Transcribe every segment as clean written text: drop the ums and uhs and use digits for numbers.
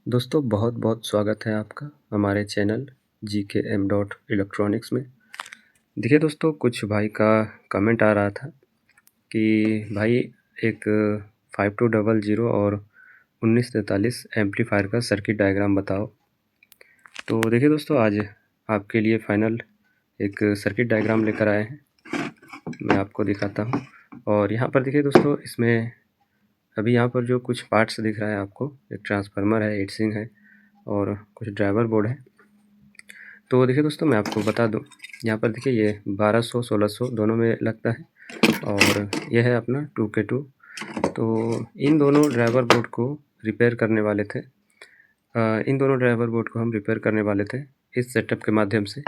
दोस्तों बहुत बहुत स्वागत है आपका हमारे चैनल GKM डॉट इलेक्ट्रॉनिक्स में। देखिए दोस्तों, कुछ भाई का कमेंट आ रहा था कि भाई एक 5200 और 1943 एम्पलीफायर का सर्किट डायग्राम बताओ। तो देखिए दोस्तों, आज आपके लिए फाइनल एक सर्किट डायग्राम लेकर आए हैं। मैं आपको दिखाता हूँ। और यहाँ पर देखिए दोस्तों, इसमें अभी यहाँ पर जो कुछ पार्ट्स दिख रहा है आपको, एक ट्रांसफार्मर है, हीटसिंक है और कुछ ड्राइवर बोर्ड है। तो देखिए दोस्तों, मैं आपको बता दूं, यहाँ पर देखिए ये 1200 1600 दोनों में लगता है और यह है अपना 2K2। तो इन दोनों ड्राइवर बोर्ड को रिपेयर करने वाले थे। इन दोनों ड्राइवर बोर्ड को हम रिपेयर करने वाले थे इस सेटअप के माध्यम से।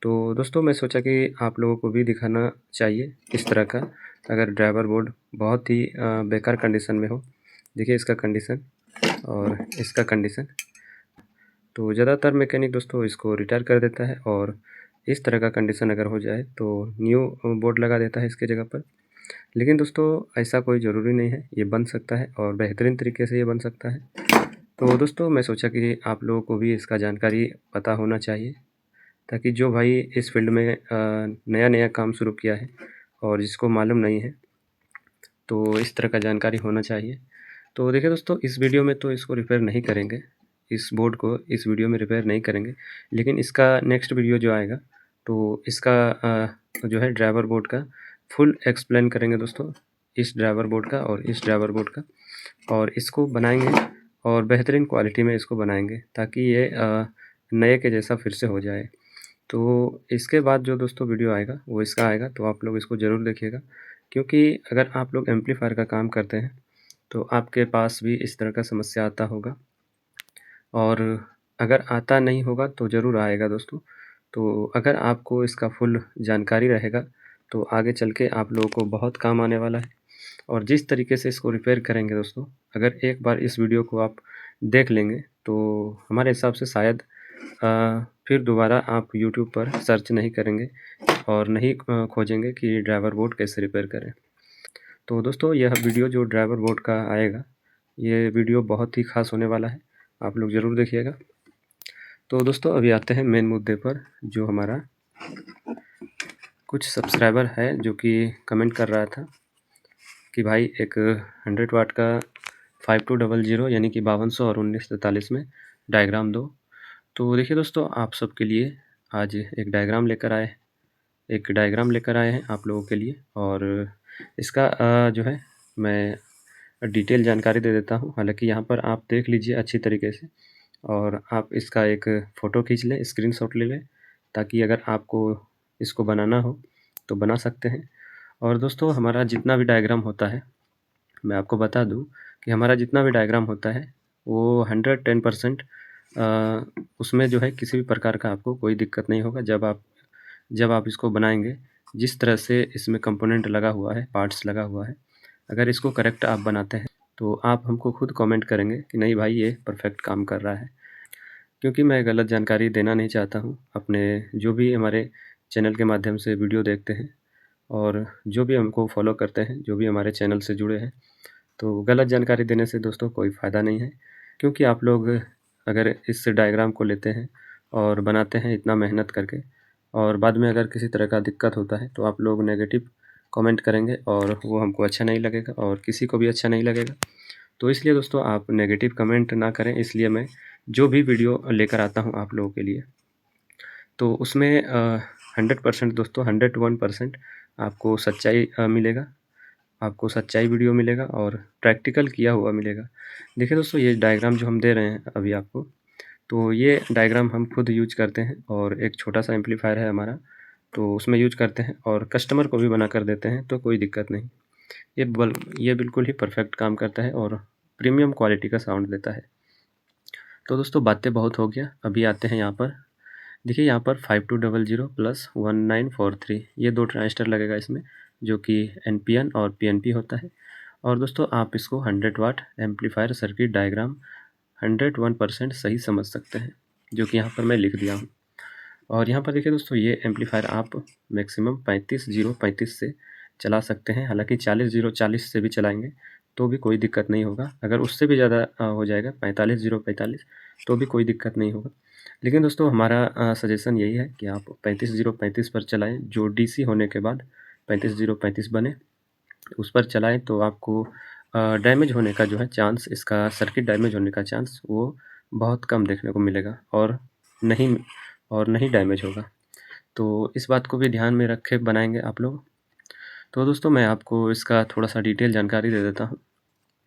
तो दोस्तों, मैं सोचा कि आप लोगों को भी दिखाना चाहिए इस तरह का, अगर ड्राइवर बोर्ड बहुत ही बेकार कंडीशन में हो। देखिए इसका कंडीशन और इसका कंडीशन। तो ज़्यादातर मैकेनिक दोस्तों इसको रिटायर कर देता है और इस तरह का कंडीशन अगर हो जाए तो न्यू बोर्ड लगा देता है इसके जगह पर। लेकिन दोस्तों ऐसा कोई ज़रूरी नहीं है, ये बन सकता है और बेहतरीन तरीके से ये बन सकता है। तो दोस्तों, मैं सोचा कि आप लोगों को भी इसका जानकारी पता होना चाहिए, ताकि जो भाई इस फील्ड में नया नया काम शुरू किया है और जिसको मालूम नहीं है, तो इस तरह का जानकारी होना चाहिए। तो देखिए दोस्तों, इस वीडियो में तो इसको रिपेयर नहीं करेंगे, इस बोर्ड को इस वीडियो में रिपेयर नहीं करेंगे। लेकिन इसका नेक्स्ट वीडियो जो आएगा तो इसका जो है ड्राइवर बोर्ड का फुल एक्सप्लेन करेंगे दोस्तों, इस ड्राइवर बोर्ड का और इस ड्राइवर बोर्ड का, और इसको बनाएंगे और बेहतरीन क्वालिटी में इसको बनाएंगे, ताकि ये नए के जैसा फिर से हो जाए। तो इसके बाद जो दोस्तों वीडियो आएगा वो इसका आएगा, तो आप लोग इसको ज़रूर देखिएगा। क्योंकि अगर आप लोग एम्पलीफायर का काम करते हैं तो आपके पास भी इस तरह का समस्या आता होगा, और अगर आता नहीं होगा तो ज़रूर आएगा दोस्तों। तो अगर आपको इसका फुल जानकारी रहेगा तो आगे चल के आप लोगों को बहुत काम आने वाला है। और जिस तरीके से इसको रिपेयर करेंगे दोस्तों, अगर एक बार इस वीडियो को आप देख लेंगे तो हमारे हिसाब से शायद फिर दोबारा आप यूट्यूब पर सर्च नहीं करेंगे और नहीं खोजेंगे कि ड्राइवर बोर्ड कैसे रिपेयर करें। तो दोस्तों, यह वीडियो जो ड्राइवर बोर्ड का आएगा, ये वीडियो बहुत ही ख़ास होने वाला है, आप लोग ज़रूर देखिएगा। तो दोस्तों, अभी आते हैं मेन मुद्दे पर। जो हमारा कुछ सब्सक्राइबर है जो कि कमेंट कर रहा था कि भाई एक 100 वाट का 5200 यानी कि 5200 और 1943 में डायग्राम दो। तो देखिए दोस्तों, आप सबके लिए आज एक डायग्राम लेकर आए हैं आप लोगों के लिए। और इसका जो है मैं डिटेल जानकारी दे देता हूँ। हालांकि यहाँ पर आप देख लीजिए अच्छी तरीके से, और आप इसका एक फ़ोटो खींच लें, स्क्रीनशॉट ले लें, ताकि अगर आपको इसको बनाना हो तो बना सकते हैं। और दोस्तों, हमारा जितना भी डायग्राम होता है, मैं आपको बता दूं कि हमारा जितना भी डायग्राम होता है वो 110% उसमें जो है किसी भी प्रकार का आपको कोई दिक्कत नहीं होगा जब आप इसको बनाएंगे। जिस तरह से इसमें कंपोनेंट लगा हुआ है, पार्ट्स लगा हुआ है, अगर इसको करेक्ट आप बनाते हैं तो आप हमको खुद कमेंट करेंगे कि नहीं भाई ये परफेक्ट काम कर रहा है। क्योंकि मैं गलत जानकारी देना नहीं चाहता हूँ अपने जो भी हमारे चैनल के माध्यम से वीडियो देखते हैं और जो भी हमको फॉलो करते हैं, जो भी हमारे चैनल से जुड़े हैं। तो गलत जानकारी देने से दोस्तों कोई फ़ायदा नहीं है। क्योंकि आप लोग अगर इस डायग्राम को लेते हैं और बनाते हैं इतना मेहनत करके, और बाद में अगर किसी तरह का दिक्कत होता है तो आप लोग नेगेटिव कमेंट करेंगे और वो हमको अच्छा नहीं लगेगा और किसी को भी अच्छा नहीं लगेगा। तो इसलिए दोस्तों, आप नेगेटिव कमेंट ना करें। इसलिए मैं जो भी वीडियो लेकर आता हूँ आप लोगों के लिए, तो उसमें 100% दोस्तों, 101% आपको सच्चाई मिलेगा, आपको सच्चाई वीडियो मिलेगा और प्रैक्टिकल किया हुआ मिलेगा। देखिए दोस्तों, ये डायग्राम जो हम दे रहे हैं अभी आपको, तो ये डायग्राम हम खुद यूज करते हैं, और एक छोटा सा एम्पलीफायर है हमारा, तो उसमें यूज करते हैं और कस्टमर को भी बना कर देते हैं, तो कोई दिक्कत नहीं। ये बिल्कुल ही परफेक्ट काम करता है और प्रीमियम क्वालिटी का साउंड देता है। तो दोस्तों, बातें बहुत हो गया, अभी आते हैं यहाँ पर। देखिए यहाँ पर 5200 प्लस 1943 ये दो ट्रांजिस्टर लगेगा इसमें, जो कि NPN और PNP होता है। और दोस्तों, आप इसको 100 वाट एम्पलीफायर सर्किट डायग्राम 101% सही समझ सकते हैं, जो कि यहाँ पर मैं लिख दिया हूँ। और यहाँ पर देखिए दोस्तों, ये एम्पलीफायर आप मैक्सिमम 35 0 35 से चला सकते हैं। हालांकि 40 0 40 से भी चलाएंगे तो भी कोई दिक्कत नहीं होगा। अगर उससे भी ज़्यादा हो जाएगा 45 0 45 तो भी कोई दिक्कत नहीं होगा। लेकिन दोस्तों हमारा सजेशन यही है कि आप 35 0 35 पर चलाएँ, जो डीसी होने के बाद 35 0 35 बने उस पर चलाएँ तो आपको डैमेज होने का जो है चांस, इसका सर्किट डैमेज होने का चांस वो बहुत कम देखने को मिलेगा नहीं नहीं डैमेज होगा। तो इस बात को भी ध्यान में रख के बनाएँगे आप लोग। तो दोस्तों मैं आपको इसका थोड़ा-सा डिटेल जानकारी दे देता हूँ,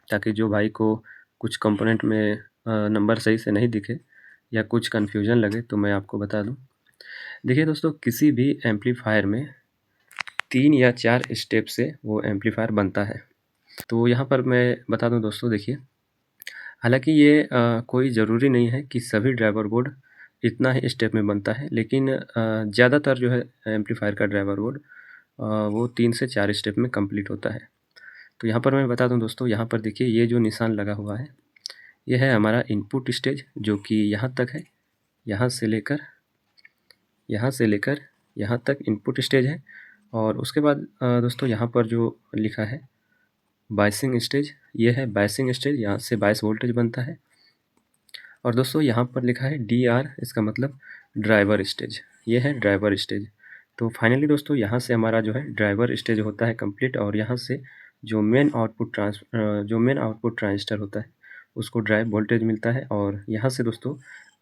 ताकि जो भाई को कुछ कंपोनेंट में नंबर सही से नहीं दिखे या कुछ कन्फ्यूजन लगे तो मैं आपको बता दूँ। देखिए दोस्तों, किसी भी एम्पलीफायर में 3 या 4 स्टेप से वो एम्पलीफायर बनता है। तो यहाँ पर मैं बता दूँ दोस्तों, देखिए, हालाँकि ये कोई ज़रूरी नहीं है कि सभी ड्राइवर बोर्ड इतना ही स्टेप में बनता है, लेकिन ज़्यादातर जो है एम्पलीफायर का ड्राइवर बोर्ड वो 3 से 4 स्टेप में कंप्लीट होता है। तो यहाँ पर मैं बता दूँ दोस्तों, यहाँ पर देखिए ये जो निशान लगा हुआ है, ये है हमारा इनपुट स्टेज, जो कि यहाँ तक है। यहाँ से लेकर यहाँ तक इनपुट स्टेज है। और उसके बाद दोस्तों यहाँ पर जो लिखा है बायसिंग स्टेज, ये है बायसिंग स्टेज, यहाँ से बायस वोल्टेज बनता है। और दोस्तों यहाँ पर लिखा है DR, इसका मतलब ड्राइवर स्टेज, ये है ड्राइवर स्टेज। तो फाइनली दोस्तों यहाँ से हमारा जो है ड्राइवर स्टेज होता है कंप्लीट, और यहाँ से जो मेन आउटपुट ट्रांजिस्टर होता है उसको ड्राइव वोल्टेज मिलता है, और यहाँ से दोस्तों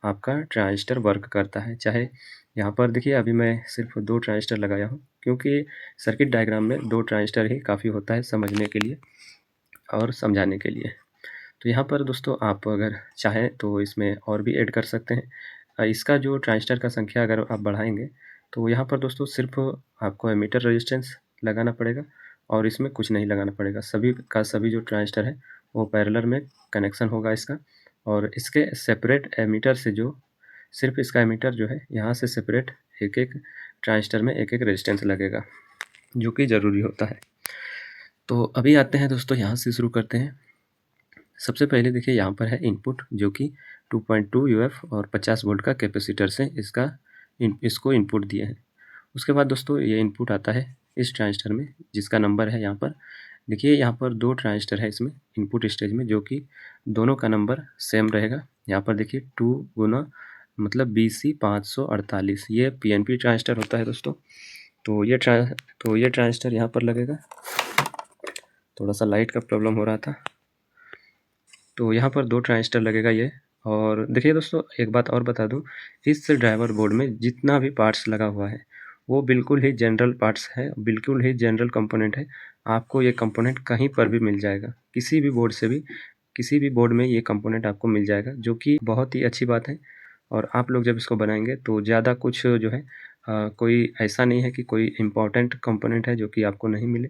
आपका ट्रांजिस्टर वर्क करता है। चाहे यहाँ पर देखिए, अभी मैं सिर्फ 2 ट्रांजिस्टर लगाया हूँ, क्योंकि सर्किट डायग्राम में 2 ट्रांजिस्टर ही काफ़ी होता है समझने के लिए और समझाने के लिए। तो यहाँ पर दोस्तों आप अगर चाहें तो इसमें और भी ऐड कर सकते हैं। इसका जो ट्रांजिस्टर का संख्या अगर आप बढ़ाएंगे तो यहाँ पर दोस्तों सिर्फ आपको एमीटर रेजिस्टेंस लगाना पड़ेगा, और इसमें कुछ नहीं लगाना पड़ेगा। सभी का सभी जो ट्रांजिस्टर है वो पैरेलल में कनेक्शन होगा इसका, और इसके सेपरेट एमीटर से जो सिर्फ इसका एमीटर जो है यहाँ से सेपरेट एक एक ट्रांजिस्टर में एक एक रेजिस्टेंस लगेगा, जो कि ज़रूरी होता है। तो अभी आते हैं दोस्तों, यहाँ से शुरू करते हैं। सबसे पहले देखिए यहाँ पर है इनपुट, जो कि 2.2 UF और 50 वोल्ट का कैपेसिटर से इसको इनपुट दिए हैं। उसके बाद दोस्तों ये इनपुट आता है इस ट्रांजिस्टर में, जिसका नंबर है यहाँ पर। देखिए यहाँ पर 2 ट्रांजिस्टर है इसमें इनपुट स्टेज में, जो कि दोनों का नंबर सेम रहेगा। यहाँ पर देखिए 2 गुना मतलब BC 548, ये PNP ट्रांजिस्टर होता है दोस्तों। तो ये ट्रांजिस्टर यहाँ पर लगेगा। थोड़ा सा लाइट का प्रॉब्लम हो रहा था। तो यहाँ पर 2 ट्रांजिस्टर लगेगा ये। और देखिए दोस्तों, एक बात और बता दूँ, इस ड्राइवर बोर्ड में जितना भी पार्ट्स लगा हुआ है वो बिल्कुल ही जनरल पार्ट्स है, बिल्कुल ही जनरल कंपोनेंट है। आपको ये कंपोनेंट कहीं पर भी मिल जाएगा, किसी भी बोर्ड में ये कंपोनेंट आपको मिल जाएगा, जो कि बहुत ही अच्छी बात है। और आप लोग जब इसको बनाएंगे तो ज़्यादा कुछ जो है कोई ऐसा नहीं है कि कोई इम्पोर्टेंट कंपोनेंट है जो कि आपको नहीं मिले।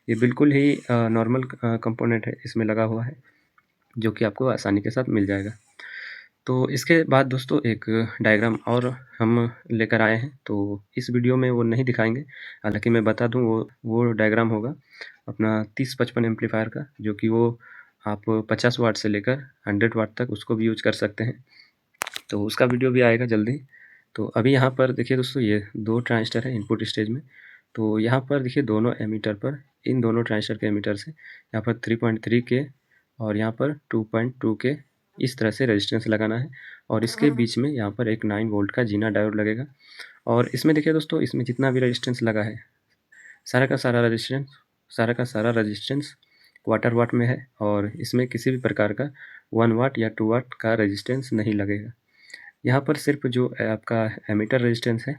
ये बिल्कुल ही नॉर्मल कंपोनेंट है इसमें लगा हुआ है, जो कि आपको आसानी के साथ मिल जाएगा। तो इसके बाद दोस्तों एक डायग्राम और हम लेकर आए हैं, तो इस वीडियो में वो नहीं दिखाएंगे। हालांकि मैं बता दूं, वो डायग्राम होगा अपना 3055 एम्पलीफायर का, जो कि वो आप 50 वाट से लेकर 100 वाट तक उसको भी यूज कर सकते हैं। तो उसका वीडियो भी आएगा जल्दी। तो अभी यहाँ पर देखिए दोस्तों, ये 2 ट्रांजिस्टर है इनपुट स्टेज में। तो यहाँ पर देखिए दोनों एमीटर पर, इन दोनों ट्रांजिस्टर के एमीटर से यहाँ पर 3.3 के और यहाँ पर 2.2 के इस तरह से रेजिस्टेंस लगाना है, और इसके बीच में यहाँ पर एक 9 वोल्ट का जीना डायोड लगेगा। और इसमें देखिए दोस्तों, इसमें जितना भी रेजिस्टेंस लगा है सारा का सारा रेजिस्टेंस क्वार्टर वाट में है, और इसमें किसी भी प्रकार का 1 वाट या 2 वाट का रेजिस्टेंस नहीं लगेगा। यहाँ पर सिर्फ जो आपका एमीटर रेजिस्टेंस है,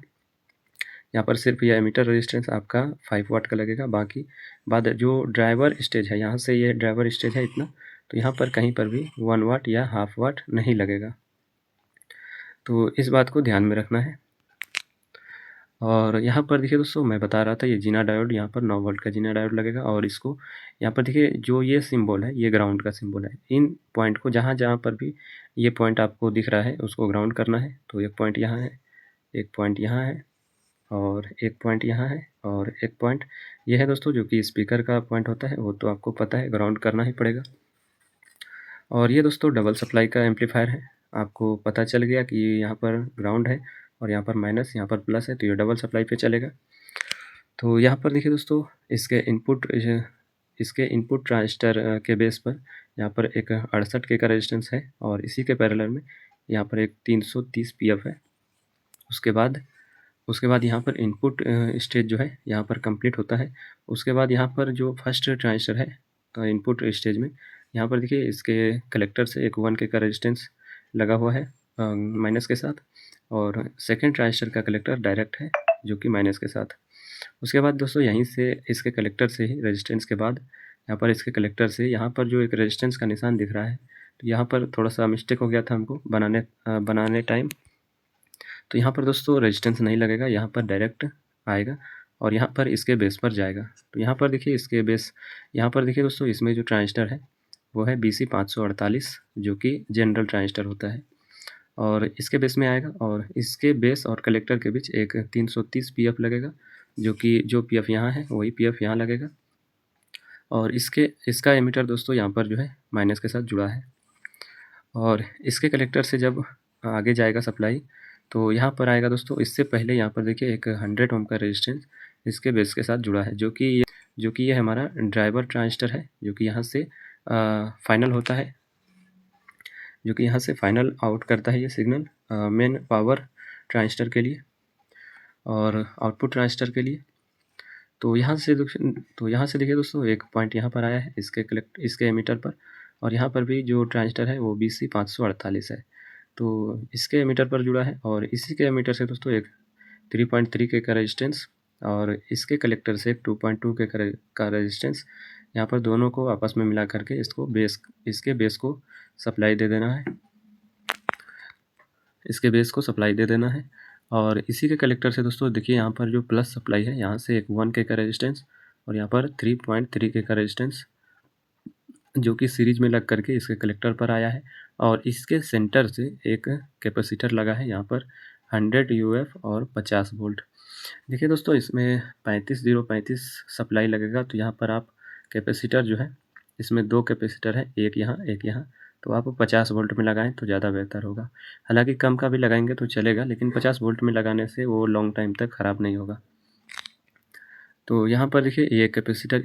यहाँ पर सिर्फ यह एमीटर रेजिस्टेंस आपका 5 वाट का लगेगा। बाकी बाद जो ड्राइवर स्टेज है, यहाँ से ये ड्राइवर स्टेज है इतना, तो यहाँ पर कहीं पर भी 1 वाट या हाफ वाट नहीं लगेगा। तो इस बात को ध्यान में रखना है। और यहाँ पर देखिए दोस्तों, मैं बता रहा था ये जीना डायोड, यहाँ पर 9 वोल्ट का जीना डायोड लगेगा, और इसको यहाँ पर देखिए जो ये सिंबल है, ये ग्राउंड का सिंबल है। इन पॉइंट को जहाँ जहाँ पर भी ये पॉइंट आपको दिख रहा है उसको ग्राउंड करना है। तो एक पॉइंट यहाँ है, एक पॉइंट यहाँ है, और एक पॉइंट यहाँ है, और एक पॉइंट ये है दोस्तों, जो कि स्पीकर का पॉइंट होता है, वो तो आपको पता है, ग्राउंड करना ही पड़ेगा। और ये दोस्तों डबल सप्लाई का एम्पलीफायर है। आपको पता चल गया कि यहाँ पर ग्राउंड है और यहाँ पर माइनस, यहाँ पर प्लस है, तो ये डबल सप्लाई पे चलेगा। तो यहाँ पर देखिए दोस्तों, इसके इसके इनपुट ट्रांजिस्टर के बेस पर यहाँ पर एक 68 के का रेजिस्टेंस है और इसी के पैरेलल में यहाँ पर एक 330 पीएफ है। उसके बाद यहाँ पर इनपुट स्टेज जो है यहाँ पर कंप्लीट होता है। उसके बाद यहाँ पर जो फर्स्ट ट्रांजिस्टर है इनपुट स्टेज में, यहाँ पर देखिए इसके कलेक्टर से एक 1 के का रेजिस्टेंस लगा हुआ है माइनस के साथ, और सेकेंड ट्रांजिस्टर का कलेक्टर डायरेक्ट है जो कि माइनस के साथ। उसके बाद दोस्तों यहीं से इसके कलेक्टर से ही रेजिस्टेंस के बाद यहाँ पर इसके कलेक्टर से यहाँ पर जो एक रेजिस्टेंस का निशान दिख रहा है, तो यहाँ पर थोड़ा सा मिस्टेक हो गया था हमको बनाने टाइम। तो यहाँ पर दोस्तों रेजिस्टेंस नहीं लगेगा, यहाँ पर डायरेक्ट आएगा और यहाँ पर इसके बेस पर जाएगा। तो यहाँ पर देखिए इसके बेस, यहाँ पर देखिए दोस्तों इसमें जो ट्रांजिस्टर है वो है BC 548 जो कि जनरल ट्रांजिस्टर होता है और इसके बेस में आएगा और इसके बेस और कलेक्टर के बीच एक 330 पीएफ लगेगा जो पीएफ यहाँ है वही पीएफ यहाँ लगेगा। और इसका एमीटर दोस्तों यहाँ पर जो है माइनस के साथ जुड़ा है और इसके कलेक्टर से जब आगे जाएगा सप्लाई तो यहाँ पर आएगा दोस्तों। इससे पहले यहाँ पर देखिए एक 100 ओम का रेजिस्टेंस इसके बेस के साथ जुड़ा है जो कि ये हमारा ड्राइवर ट्रांजिस्टर है जो कि यहाँ से फाइनल होता है, जो कि यहाँ से फाइनल आउट करता है ये सिग्नल मेन पावर ट्रांजिस्टर के लिए और आउटपुट ट्रांजिस्टर के लिए। तो यहाँ से देखिए दोस्तों एक पॉइंट यहाँ पर आया है इसके एमीटर पर और यहाँ पर भी जो ट्रांजिस्टर है वो BC 548 है, तो इसके एमीटर पर जुड़ा है और इसी के एमीटर से दोस्तों एक 3.3 के का रेजिस्टेंस और इसके कलेक्टर से एक 2.2 के का रेजिस्टेंस, यहाँ पर दोनों को आपस में मिला करके इसके बेस को सप्लाई दे देना है, इसके बेस को सप्लाई दे देना है। और इसी के कलेक्टर से दोस्तों देखिए यहाँ पर जो प्लस सप्लाई है यहाँ से एक 1 के का रेजिस्टेंस और यहाँ पर 3.3 के का रेजिस्टेंस जो कि सीरीज में लग करके इसके कलेक्टर पर आया है और इसके सेंटर से एक कैपेसिटर लगा है यहाँ पर 100 UF और 50 वोल्ट। देखिए दोस्तों इसमें 35 सप्लाई लगेगा, तो यहाँ पर आप कैपेसिटर जो है इसमें 2 कैपेसिटर है, एक यहाँ, तो आप 50 वोल्ट में लगाएं तो ज़्यादा बेहतर होगा। हालांकि कम का भी लगाएंगे तो चलेगा लेकिन 50 वोल्ट में लगाने से वो लॉन्ग टाइम तक ख़राब नहीं होगा। तो यहाँ पर देखिए ये कैपेसिटर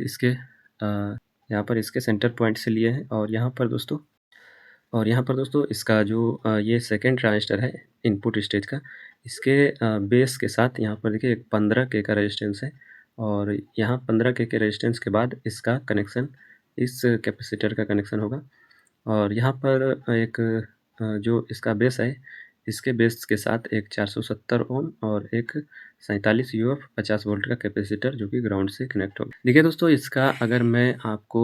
यहाँ पर इसके सेंटर पॉइंट से लिए हैं और यहाँ पर दोस्तों इसका जो ये सेकेंड ट्रांजिस्टर है इनपुट स्टेज का, इसके बेस के साथ यहाँ पर देखिए एक 15 के का रेजिस्टेंस है और यहाँ 15 के रेजिस्टेंस के बाद इसका कनेक्शन इस कैपेसिटर का कनेक्शन होगा और यहाँ पर एक जो इसका बेस है इसके बेस के साथ एक 470 ओम और एक 47 UF 50 वोल्ट का कैपेसिटर जो कि ग्राउंड से कनेक्ट होगा। देखिए दोस्तों इसका अगर मैं आपको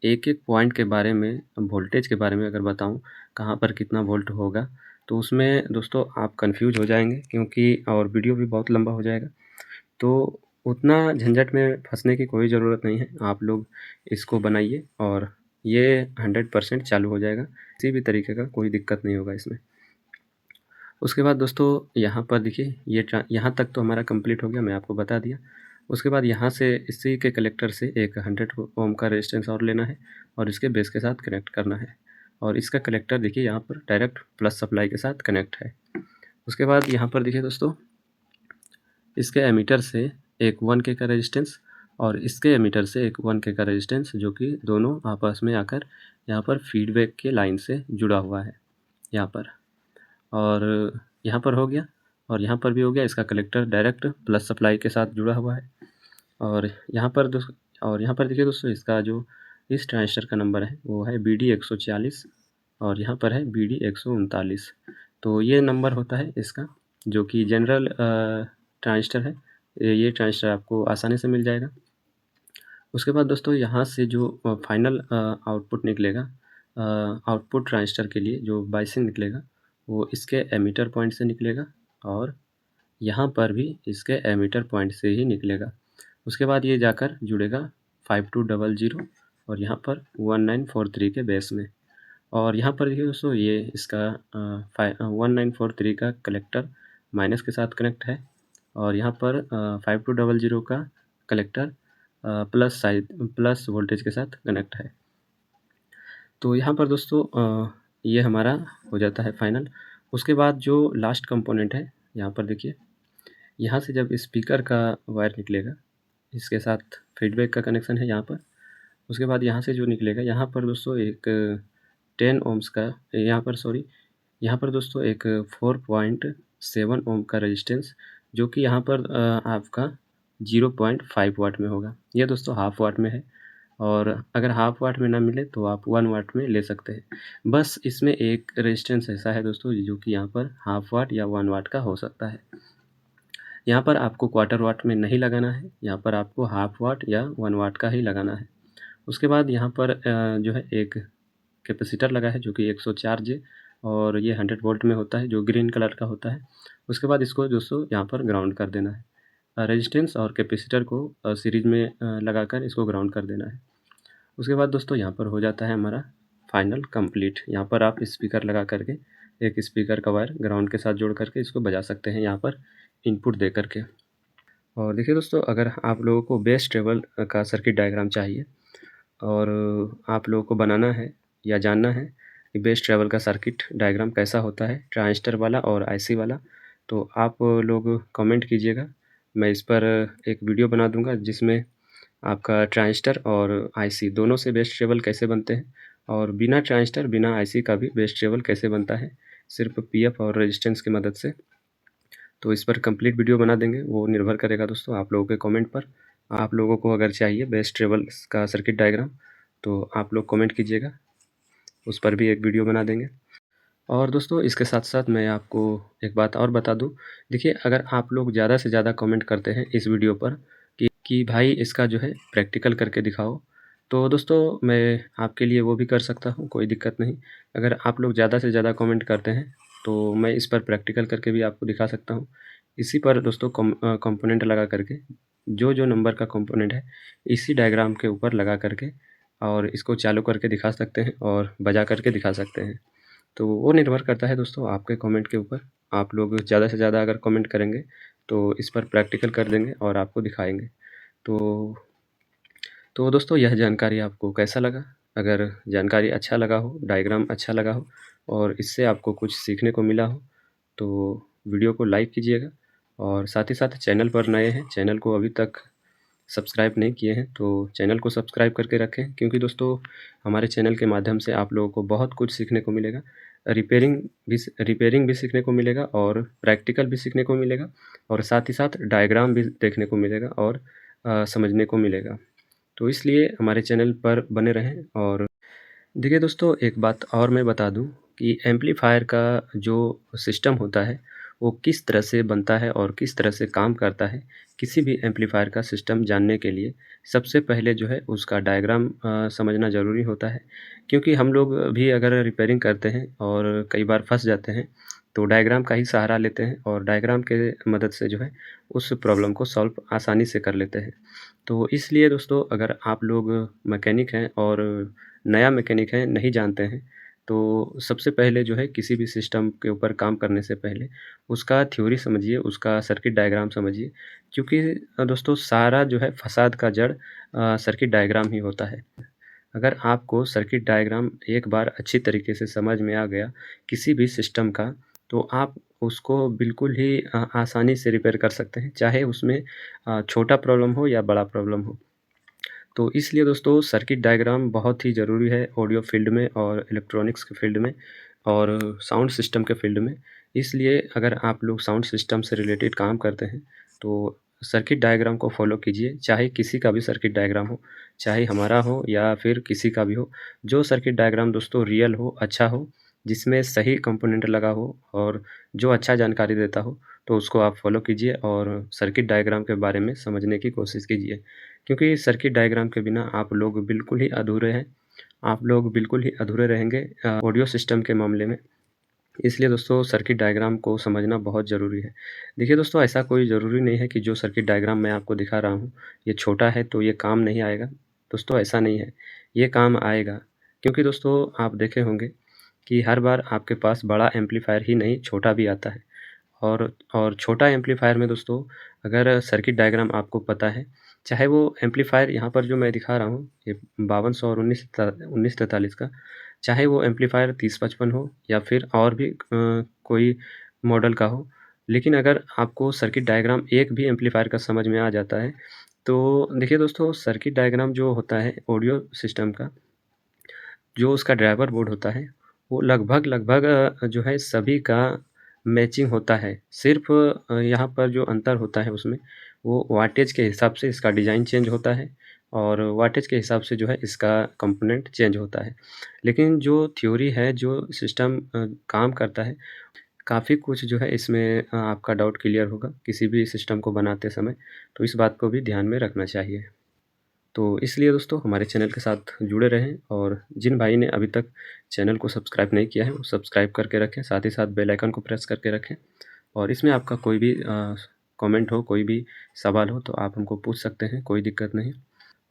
एक एक पॉइंट के बारे में, वोल्टेज के बारे में अगर बताऊं कहाँ पर कितना वोल्ट होगा तो उसमें दोस्तों आप कंफ्यूज हो जाएंगे क्योंकि और वीडियो भी बहुत लंबा हो जाएगा। तो उतना झंझट में फंसने की कोई ज़रूरत नहीं है, आप लोग इसको बनाइए और ये 100% चालू हो जाएगा, किसी भी तरीके का कोई दिक्कत नहीं होगा इसमें। उसके बाद दोस्तों यहाँ पर देखिए यहाँ तक तो हमारा कंप्लीट हो गया, मैं आपको बता दिया। उसके बाद यहाँ से इसी के कलेक्टर से एक 100 ओम का रेजिस्टेंस और लेना है और इसके बेस के साथ कनेक्ट करना है और इसका कलेक्टर देखिए यहाँ पर डायरेक्ट प्लस सप्लाई के साथ कनेक्ट है। उसके बाद यहाँ पर देखिए दोस्तों इसके एमीटर से एक 1 के का रेजिस्टेंस और इसके एमीटर से एक 1 के का रेजिस्टेंस जो कि दोनों आपस में आकर यहाँ पर फीडबैक के लाइन से जुड़ा हुआ है यहाँ पर, और यहाँ पर हो गया और यहाँ पर भी हो गया। इसका कलेक्टर डायरेक्ट प्लस सप्लाई के साथ जुड़ा हुआ है और यहाँ पर देखिए दोस्तों इसका जो इस ट्रांजिस्टर का नंबर है वो है BD 140 और यहाँ पर है BD 139। तो ये नंबर होता है इसका जो कि जनरल ट्रांजिस्टर है, ये ट्रांजिस्टर आपको आसानी से मिल जाएगा। उसके बाद दोस्तों यहाँ से जो फाइनल आउटपुट निकलेगा आउटपुट ट्रांजिस्टर के लिए जो बाइसिंग निकलेगा वो इसके एमीटर पॉइंट से निकलेगा और यहाँ पर भी इसके एमीटर पॉइंट से ही निकलेगा। उसके बाद ये जाकर जुड़ेगा 5200 और यहाँ पर 1943 के बेस में, और यहाँ पर देखिए दोस्तों ये इसका 1943 का कलेक्टर माइनस के साथ कनेक्ट है और यहाँ पर 5200 का कलेक्टर प्लस वोल्टेज के साथ कनेक्ट है। तो यहाँ पर दोस्तों ये हमारा हो जाता है फाइनल। उसके बाद जो लास्ट कंपोनेंट है यहाँ पर देखिए, यहाँ से जब स्पीकर का वायर निकलेगा इसके साथ फीडबैक का कनेक्शन है यहाँ पर उसके बाद यहाँ से जो निकलेगा, यहाँ पर दोस्तों एक 10 ओम्स का, यहाँ पर दोस्तों एक 4.7 ओम का रेजिस्टेंस, जो कि यहाँ पर आपका 0.5 वाट में होगा। यह दोस्तों हाफ वाट में है, और अगर हाफ वाट में ना मिले तो आप 1 वाट में ले सकते हैं। बस इसमें एक रेजिस्टेंस ऐसा है दोस्तों, जो कि यहाँ पर हाफ वाट या 1 वाट का हो सकता है। यहाँ पर आपको क्वार्टर वाट में नहीं लगाना है, यहाँ पर आपको हाफ वाट या 1 वाट का ही लगाना है। उसके बाद यहाँ पर जो है एक कैपेसिटर लगा है, जो कि 104J, और ये 100 वोल्ट में होता है, जो ग्रीन कलर का होता है। उसके बाद इसको दोस्तों यहाँ पर ग्राउंड कर देना है। रेजिस्टेंस और कैपेसिटर को सीरीज में लगाकर इसको ग्राउंड कर देना है। उसके बाद दोस्तों यहाँ पर हो जाता है हमारा फाइनल कंप्लीट। यहाँ पर आप स्पीकर लगा करके, एक स्पीकर का वायर ग्राउंड के साथ जोड़ करके इसको बजा सकते हैं, यहाँ पर इनपुट दे करके। और देखिए दोस्तों, अगर आप लोगों को बेस ट्रेबल का सर्किट डायग्राम चाहिए और आप लोगों को बनाना है या जानना है कि बेस ट्रेबल का सर्किट डायग्राम कैसा होता है, ट्रांजिस्टर वाला और आईसी वाला, तो आप लोग कमेंट कीजिएगा। मैं इस पर एक वीडियो बना दूंगा, जिसमें आपका ट्रांजिस्टर और आईसी दोनों से बेस ट्रेबल कैसे बनते हैं, और बिना ट्रांजिस्टर बिना आईसी का भी बेस ट्रेबल कैसे बनता है, सिर्फ पीएफ और रेजिस्टेंस की मदद से। तो इस पर कंप्लीट वीडियो बना देंगे। वो निर्भर करेगा दोस्तों आप लोगों के कमेंट पर। आप लोगों को अगर चाहिए बेस ट्रेबल का सर्किट डायग्राम, तो आप लोग कमेंट कीजिएगा, उस पर भी एक वीडियो बना देंगे। और दोस्तों इसके साथ साथ मैं आपको एक बात और बता दूं। देखिए, अगर आप लोग ज़्यादा से ज़्यादा कमेंट करते हैं इस वीडियो पर कि भाई इसका जो है प्रैक्टिकल करके दिखाओ, तो दोस्तों मैं आपके लिए वो भी कर सकता हूँ, कोई दिक्कत नहीं। अगर आप लोग ज़्यादा से ज़्यादा कमेंट करते हैं तो मैं इस पर प्रैक्टिकल करके भी आपको दिखा सकता हूँ। इसी पर दोस्तों कंपोनेंट लगा करके, जो नंबर का कंपोनेंट है इसी डायग्राम के ऊपर लगा करके, और इसको चालू करके दिखा सकते हैं और बजा करके दिखा सकते हैं। तो वो निर्भर करता है दोस्तों आपके कमेंट के ऊपर। आप लोग ज़्यादा से ज़्यादा अगर कमेंट करेंगे तो इस पर प्रैक्टिकल कर देंगे और आपको दिखाएंगे। तो दोस्तों यह जानकारी आपको कैसा लगा? अगर जानकारी अच्छा लगा हो, डायग्राम अच्छा लगा हो और इससे आपको कुछ सीखने को मिला हो, तो वीडियो को लाइक कीजिएगा। और साथ ही साथ चैनल पर नए हैं, चैनल को अभी तक सब्सक्राइब नहीं किए हैं तो चैनल को सब्सक्राइब करके रखें, क्योंकि दोस्तों हमारे चैनल के माध्यम से आप लोगों को बहुत कुछ सीखने को मिलेगा। रिपेयरिंग भी सीखने को मिलेगा, और प्रैक्टिकल भी सीखने को मिलेगा, और साथ ही साथ डायग्राम भी देखने को मिलेगा और समझने को मिलेगा। तो इसलिए हमारे चैनल पर बने रहें। और देखिए दोस्तों, एक बात और मैं बता दूं कि एम्पलीफायर का जो सिस्टम होता है वो किस तरह से बनता है और किस तरह से काम करता है। किसी भी एम्पलीफायर का सिस्टम जानने के लिए सबसे पहले जो है उसका डायग्राम समझना ज़रूरी होता है, क्योंकि हम लोग भी अगर रिपेयरिंग करते हैं और कई बार फंस जाते हैं, तो डायग्राम का ही सहारा लेते हैं और डायग्राम के मदद से जो है उस प्रॉब्लम को सॉल्व आसानी से कर लेते हैं। तो इसलिए दोस्तों, अगर आप लोग मैकेनिक हैं और नया मैकेनिक है, नहीं जानते हैं, तो सबसे पहले जो है किसी भी सिस्टम के ऊपर काम करने से पहले उसका थ्योरी समझिए, उसका सर्किट डायग्राम समझिए, क्योंकि दोस्तों सारा जो है फसाद का जड़ सर्किट डायग्राम ही होता है। अगर आपको सर्किट डायग्राम एक बार अच्छी तरीके से समझ में आ गया किसी भी सिस्टम का, तो आप उसको बिल्कुल ही आसानी से रिपेयर कर सकते हैं, चाहे उसमें छोटा प्रॉब्लम हो या बड़ा प्रॉब्लम हो। तो इसलिए दोस्तों सर्किट डायग्राम बहुत ही ज़रूरी है ऑडियो फील्ड में और इलेक्ट्रॉनिक्स के फील्ड में और साउंड सिस्टम के फील्ड में। इसलिए अगर आप लोग साउंड सिस्टम से रिलेटेड काम करते हैं तो सर्किट डायग्राम को फॉलो कीजिए, चाहे किसी का भी सर्किट डायग्राम हो, चाहे हमारा हो या फिर किसी का भी हो। जो सर्किट डायग्राम दोस्तों रियल हो, अच्छा हो, जिसमें सही कंपोनेंट लगा हो और जो अच्छा जानकारी देता हो, तो उसको आप फॉलो कीजिए और सर्किट डायग्राम के बारे में समझने की कोशिश कीजिए। क्योंकि सर्किट डायग्राम के बिना आप लोग बिल्कुल ही अधूरे हैं, आप लोग बिल्कुल ही अधूरे रहेंगे ऑडियो सिस्टम के मामले में। इसलिए दोस्तों सर्किट डायग्राम को समझना बहुत ज़रूरी है। देखिए दोस्तों, ऐसा कोई ज़रूरी नहीं है कि जो सर्किट डायग्राम मैं आपको दिखा रहा हूँ, ये छोटा है तो ये काम नहीं आएगा। दोस्तों ऐसा नहीं है, ये काम आएगा, क्योंकि दोस्तों आप देखे होंगे कि हर बार आपके पास बड़ा एम्पलीफायर ही नहीं, छोटा भी आता है। और छोटा एम्पलीफायर में दोस्तों अगर सर्किट डायग्राम आपको पता है, चाहे वो एम्पलीफायर यहाँ पर जो मैं दिखा रहा हूँ, ये 5200 और 1943 का, चाहे वो एम्पलीफायर 3055 हो या फिर और भी कोई मॉडल का हो, लेकिन अगर आपको सर्किट डायग्राम एक भी एम्पलीफायर का समझ में आ जाता है, तो देखिए दोस्तों, सर्किट डायग्राम जो होता है ऑडियो सिस्टम का, जो उसका ड्राइवर बोर्ड होता है, वो लगभग जो है सभी का मैचिंग होता है। सिर्फ़ यहाँ पर जो अंतर होता है उसमें, वो वाटेज के हिसाब से इसका डिज़ाइन चेंज होता है और वाटेज के हिसाब से जो है इसका कंपोनेंट चेंज होता है। लेकिन जो थ्योरी है, जो सिस्टम काम करता है, काफ़ी कुछ जो है इसमें आपका डाउट क्लियर होगा किसी भी सिस्टम को बनाते समय, तो इस बात को भी ध्यान में रखना चाहिए। तो इसलिए दोस्तों हमारे चैनल के साथ जुड़े रहें और जिन भाई ने अभी तक चैनल को सब्सक्राइब नहीं किया है, वो सब्सक्राइब करके रखें, साथ ही साथ बेल आइकन को प्रेस करके रखें और इसमें आपका कोई भी कमेंट हो, कोई भी सवाल हो तो आप हमको पूछ सकते हैं, कोई दिक्कत नहीं।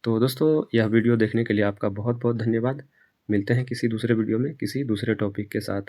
तो दोस्तों यह वीडियो देखने के लिए आपका बहुत-बहुत धन्यवाद। मिलते हैं किसी दूसरे वीडियो में, किसी दूसरे टॉपिक के साथ।